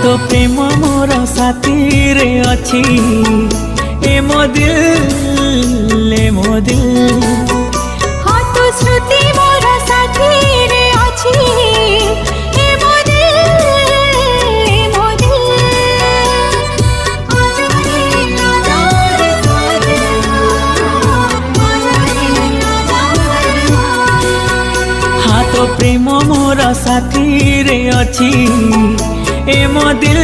तो प्रेम मोर साथी रे अच्छी ए मो दिल हाँ तो श्रुति मोर साथी रे अच्छी ए मो दिल ए मो हाँ तो प्रेम मोर साथी रे अच्छी ए मो दिल